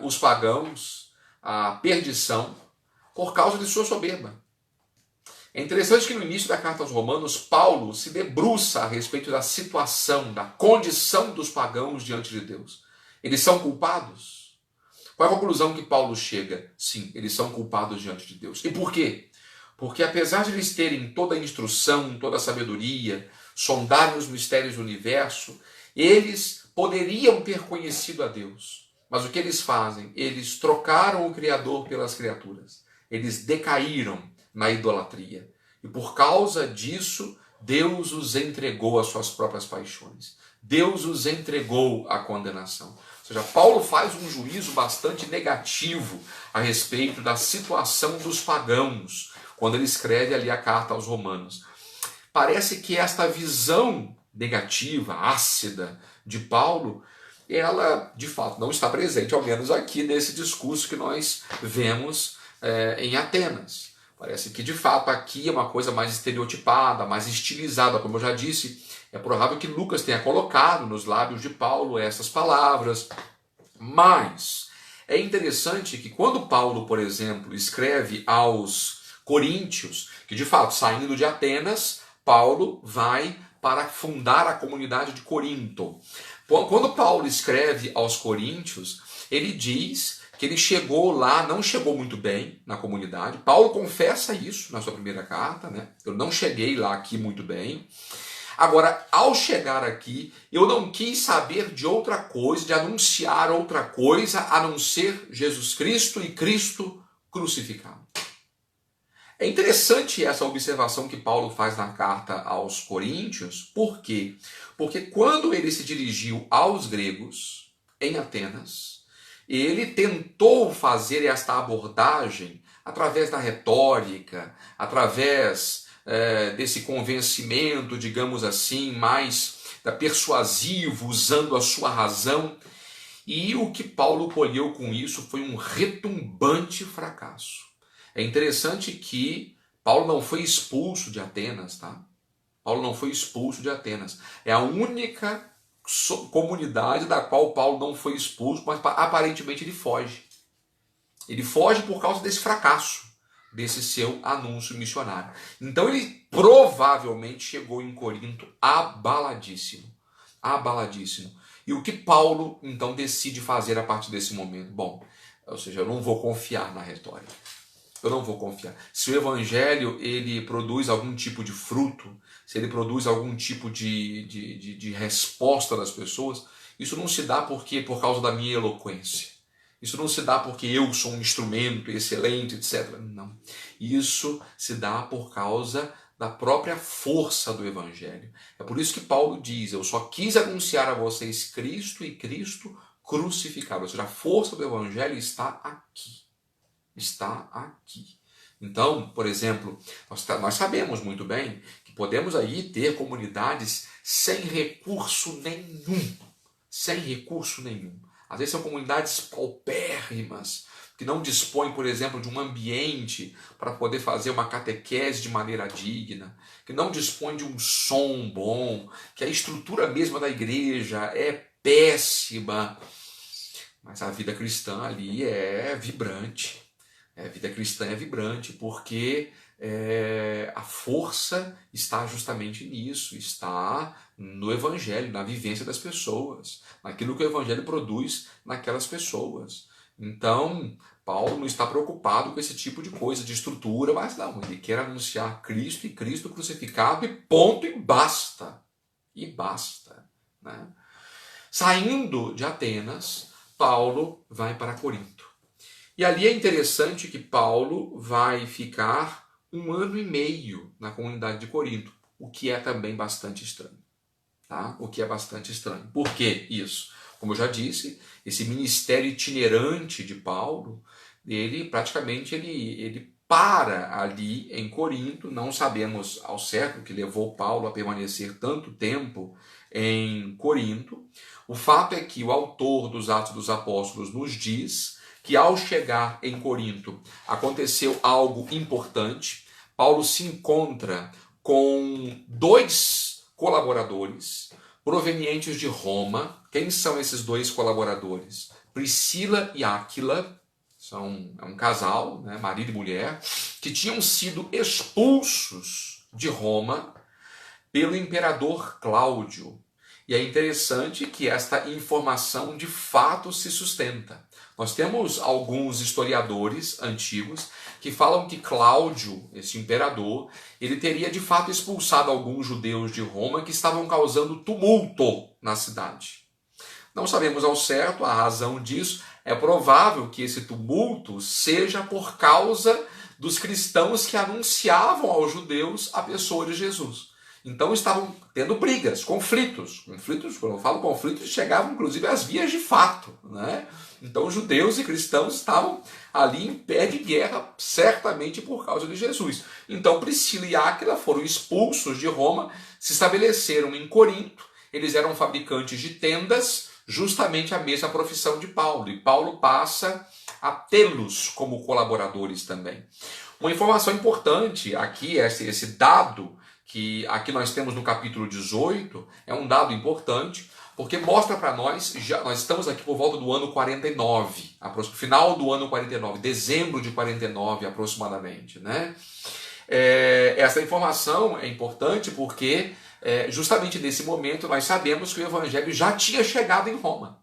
A: os pagãos à perdição por causa de sua soberba. É interessante que no início da carta aos Romanos, Paulo se debruça a respeito da situação, da condição dos pagãos diante de Deus. Eles são culpados? Qual é a conclusão que Paulo chega? Sim, eles são culpados diante de Deus. E por quê? Porque apesar de eles terem toda a instrução, toda a sabedoria, sondarem os mistérios do universo, eles poderiam ter conhecido a Deus. Mas o que eles fazem? Eles trocaram o Criador pelas criaturas. Eles decaíram na idolatria. E por causa disso, Deus os entregou às suas próprias paixões. Deus os entregou à condenação. Ou seja, Paulo faz um juízo bastante negativo a respeito da situação dos pagãos, quando ele escreve ali a carta aos Romanos. Parece que esta visão negativa, ácida de Paulo, ela de fato não está presente, ao menos aqui nesse discurso que nós vemos em Atenas. Parece que de fato aqui é uma coisa mais estereotipada, mais estilizada, como eu já disse. É provável que Lucas tenha colocado nos lábios de Paulo essas palavras. Mas é interessante que quando Paulo, por exemplo, escreve aos Coríntios, que de fato, saindo de Atenas, Paulo vai para fundar a comunidade de Corinto. Quando Paulo escreve aos Coríntios, ele diz que ele chegou lá, não chegou muito bem na comunidade. Paulo confessa isso na sua primeira carta, né? Eu não cheguei lá aqui muito bem. Agora, ao chegar aqui, eu não quis saber de outra coisa, de anunciar outra coisa, a não ser Jesus Cristo e Cristo crucificado. É interessante essa observação que Paulo faz na carta aos Coríntios. Por quê? Porque quando ele se dirigiu aos gregos, em Atenas. Ele tentou fazer esta abordagem através da retórica, através desse convencimento, digamos assim, mais persuasivo, usando a sua razão. E o que Paulo colheu com isso foi um retumbante fracasso. É interessante que Paulo não foi expulso de Atenas, tá? Paulo não foi expulso de Atenas. É a única comunidade da qual Paulo não foi expulso, mas aparentemente ele foge. Ele foge por causa desse fracasso, desse seu anúncio missionário. Então ele provavelmente chegou em Corinto abaladíssimo. Abaladíssimo. E o que Paulo então decide fazer a partir desse momento? Bom, ou seja, eu não vou confiar na retórica. Eu não vou confiar. Se o evangelho ele produz algum tipo de fruto, se ele produz algum tipo de resposta das pessoas, isso não se dá por causa da minha eloquência. Isso não se dá porque eu sou um instrumento excelente, etc. Não. Isso se dá por causa da própria força do evangelho. É por isso que Paulo diz, eu só quis anunciar a vocês Cristo e Cristo crucificado. Ou seja, a força do evangelho está aqui. Está aqui. Então, por exemplo, nós sabemos muito bem que podemos aí ter comunidades sem recurso nenhum. Sem recurso nenhum. Às vezes são comunidades paupérrimas, que não dispõem, por exemplo, de um ambiente para poder fazer uma catequese de maneira digna, que não dispõem de um som bom, que a estrutura mesma da igreja é péssima. Mas a vida cristã ali é vibrante. A vida cristã é vibrante porque a força está justamente nisso, está no evangelho, na vivência das pessoas, naquilo que o evangelho produz naquelas pessoas. Então, Paulo não está preocupado com esse tipo de coisa, de estrutura, mas não, ele quer anunciar Cristo e Cristo crucificado e ponto, e basta. E basta. Né? Saindo de Atenas, Paulo vai para Corinto. E ali é interessante que Paulo vai ficar 1 ano e meio na comunidade de Corinto, o que é também bastante estranho. Tá? O que é bastante estranho. Por que isso? Como eu já disse, esse ministério itinerante de Paulo, ele praticamente ele para ali em Corinto. Não sabemos ao certo o que levou Paulo a permanecer tanto tempo em Corinto. O fato é que o autor dos Atos dos Apóstolos nos diz que ao chegar em Corinto aconteceu algo importante. Paulo se encontra com 2 colaboradores provenientes de Roma. Quem são esses 2 colaboradores? Priscila e Áquila, é um casal, né, marido e mulher, que tinham sido expulsos de Roma pelo imperador Cláudio. E é interessante que esta informação de fato se sustenta. Nós temos alguns historiadores antigos que falam que Cláudio, esse imperador, ele teria de fato expulsado alguns judeus de Roma que estavam causando tumulto na cidade. Não sabemos ao certo a razão disso. É provável que esse tumulto seja por causa dos cristãos que anunciavam aos judeus a pessoa de Jesus. Então estavam tendo brigas, conflitos. Quando eu falo conflitos, chegavam inclusive às vias de fato, né? Então judeus e cristãos estavam ali em pé de guerra, certamente por causa de Jesus. Então Priscila e Áquila foram expulsos de Roma, se estabeleceram em Corinto. Eles eram fabricantes de tendas, justamente a mesma profissão de Paulo. E Paulo passa a tê-los como colaboradores também. Uma informação importante aqui, esse dado que aqui nós temos no capítulo 18, é um dado importante, porque mostra para nós, nós estamos aqui por volta do ano 49, final do ano 49, dezembro de 49 aproximadamente. Né? Essa informação é importante porque justamente nesse momento nós sabemos que o evangelho já tinha chegado em Roma.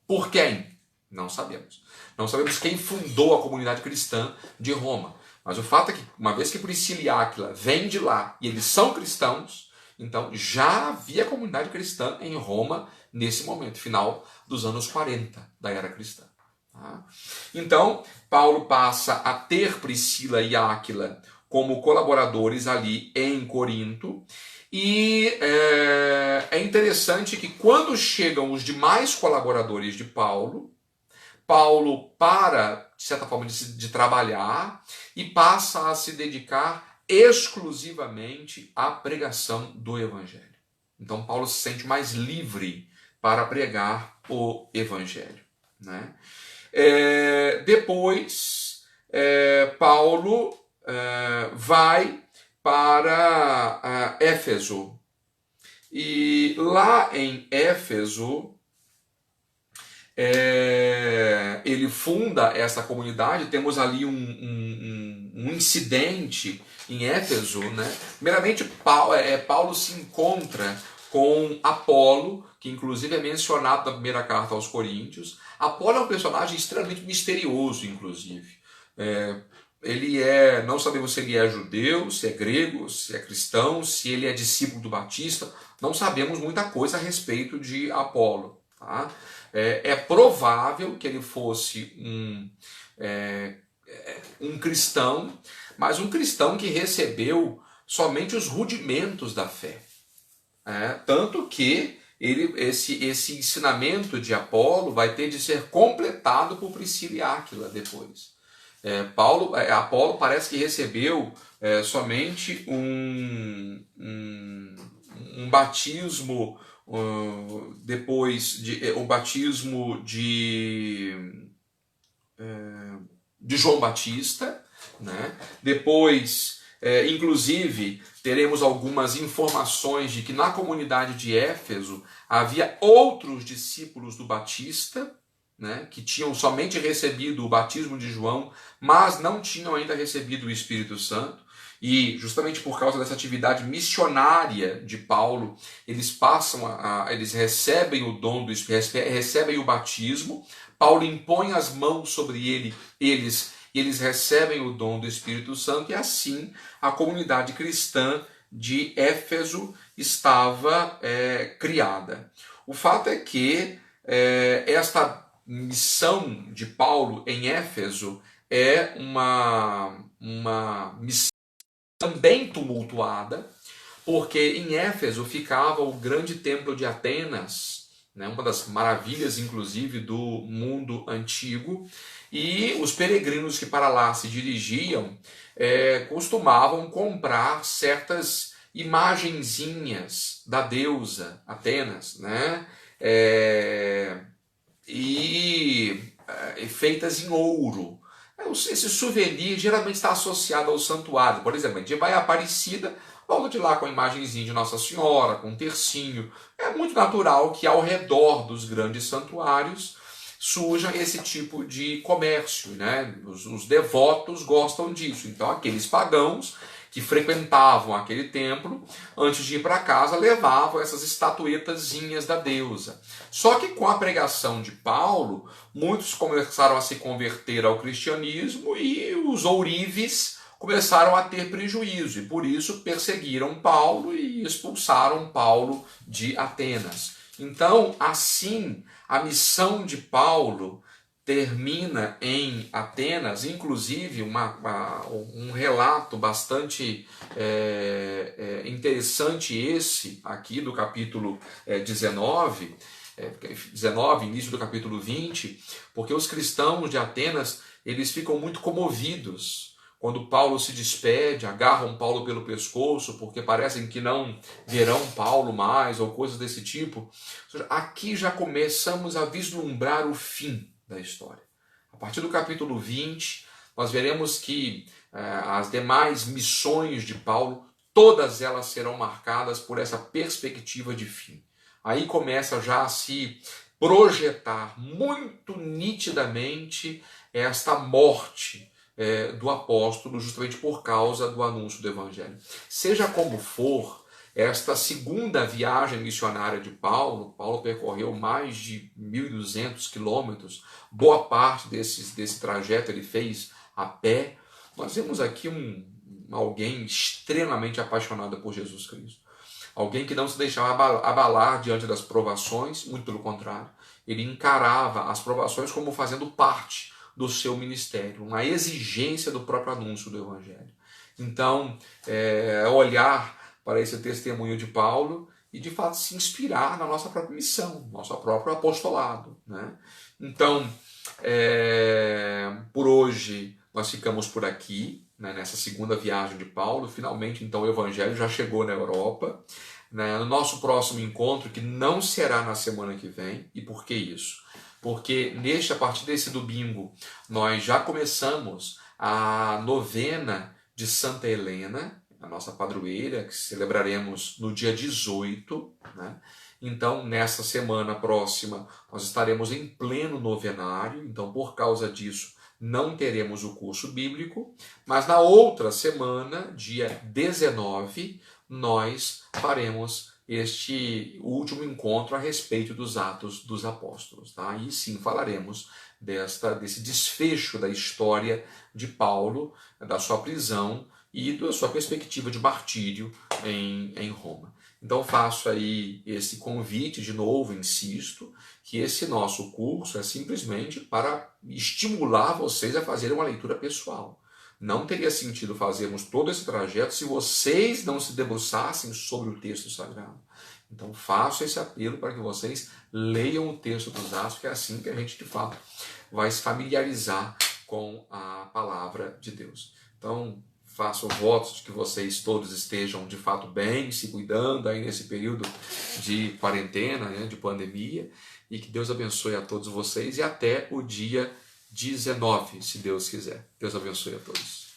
A: Por quem? Não sabemos. Não sabemos quem fundou a comunidade cristã de Roma. Mas o fato é que, uma vez que Priscila e Áquila vêm de lá e eles são cristãos, então já havia comunidade cristã em Roma nesse momento, final dos anos 40 da era cristã. Tá? Então, Paulo passa a ter Priscila e Áquila como colaboradores ali em Corinto. E é interessante que quando chegam os demais colaboradores de Paulo, Paulo para, de certa forma, de trabalhar e passa a se dedicar exclusivamente à pregação do Evangelho. Então Paulo se sente mais livre para pregar o Evangelho, né? Depois, Paulo vai para Éfeso. E lá em Éfeso, ele funda essa comunidade. Temos ali um incidente em Éfeso, né? Primeiramente, Paulo se encontra com Apolo, que inclusive é mencionado na primeira carta aos Coríntios. Apolo é um personagem extremamente misterioso, inclusive. Não sabemos se ele é judeu, se é grego, se é cristão, se ele é discípulo do Batista. Não sabemos muita coisa a respeito de Apolo, tá? É provável que ele fosse um cristão, mas um cristão que recebeu somente os rudimentos da fé. Tanto que esse ensinamento de Apolo vai ter de ser completado por Priscila e Áquila depois. Apolo parece que recebeu somente um batismo, depois o batismo de João Batista, né? Depois, inclusive, teremos algumas informações de que na comunidade de Éfeso havia outros discípulos do Batista, né, que tinham somente recebido o batismo de João, mas não tinham ainda recebido o Espírito Santo. E justamente por causa dessa atividade missionária de Paulo, eles recebem o dom do Espírito, recebem o batismo. Paulo impõe as mãos sobre eles recebem o dom do Espírito Santo, e assim a comunidade cristã de Éfeso estava criada. O fato é que esta missão de Paulo em Éfeso é uma missão também tumultuada, porque em Éfeso ficava o grande templo de Atenas, né, uma das maravilhas, inclusive, do mundo antigo, e os peregrinos que para lá se dirigiam costumavam comprar certas imagenzinhas da deusa Atenas, né, feitas em ouro. Esse souvenir geralmente está associado ao santuário. Por exemplo, a gente vai a Aparecida, volta de lá com a imagenzinha de Nossa Senhora, com um tercinho. É muito natural que ao redor dos grandes santuários surja esse tipo de comércio, né? Os devotos gostam disso. Então aqueles pagãos que frequentavam aquele templo, antes de ir para casa, levavam essas estatuetazinhas da deusa. Só que com a pregação de Paulo, muitos começaram a se converter ao cristianismo e os ourives começaram a ter prejuízo, e por isso perseguiram Paulo e expulsaram Paulo de Atenas. Então, assim, a missão de Paulo termina em Atenas, inclusive um relato bastante interessante esse aqui do capítulo 19, início do capítulo 20, porque os cristãos de Atenas, eles ficam muito comovidos quando Paulo se despede, agarram Paulo pelo pescoço, porque parecem que não verão Paulo mais, ou coisas desse tipo. Ou seja, aqui já começamos a vislumbrar o fim da história. A partir do capítulo 20, nós veremos que as demais missões de Paulo, todas elas serão marcadas por essa perspectiva de fim. Aí começa já a se projetar muito nitidamente esta morte do apóstolo, justamente por causa do anúncio do Evangelho. Seja como for, esta segunda viagem missionária de Paulo percorreu mais de 1.200 quilômetros, boa parte desse trajeto ele fez a pé. Nós vemos aqui alguém extremamente apaixonado por Jesus Cristo. Alguém que não se deixava abalar diante das provações, muito pelo contrário. Ele encarava as provações como fazendo parte do seu ministério, uma exigência do próprio anúncio do Evangelho. Então, olhar para esse testemunho de Paulo e, de fato, se inspirar na nossa própria missão, nosso próprio apostolado, né? Então, por hoje, nós ficamos por aqui, né, nessa segunda viagem de Paulo. Finalmente, então, o Evangelho já chegou na Europa. Né? No nosso próximo encontro, que não será na semana que vem. E por que isso? Porque a partir desse domingo, nós já começamos a novena de Santa Helena, a nossa padroeira, que celebraremos no dia 18, né? Então, nesta semana próxima, nós estaremos em pleno novenário. Então, por causa disso, não teremos o curso bíblico. Mas na outra semana, dia 19, nós faremos este último encontro a respeito dos Atos dos Apóstolos. Tá? E sim, falaremos desse desfecho da história de Paulo, da sua prisão e da sua perspectiva de martírio em Roma. Então faço aí esse convite de novo, insisto, que esse nosso curso é simplesmente para estimular vocês a fazerem uma leitura pessoal. Não teria sentido fazermos todo esse trajeto se vocês não se debruçassem sobre o texto sagrado. Então faço esse apelo para que vocês leiam o texto dos Atos, que é assim que a gente de fato vai se familiarizar com a palavra de Deus. Então, faço votos de que vocês todos estejam de fato bem, se cuidando aí nesse período de quarentena, né, de pandemia, e que Deus abençoe a todos vocês e até o dia 19, se Deus quiser. Deus abençoe a todos.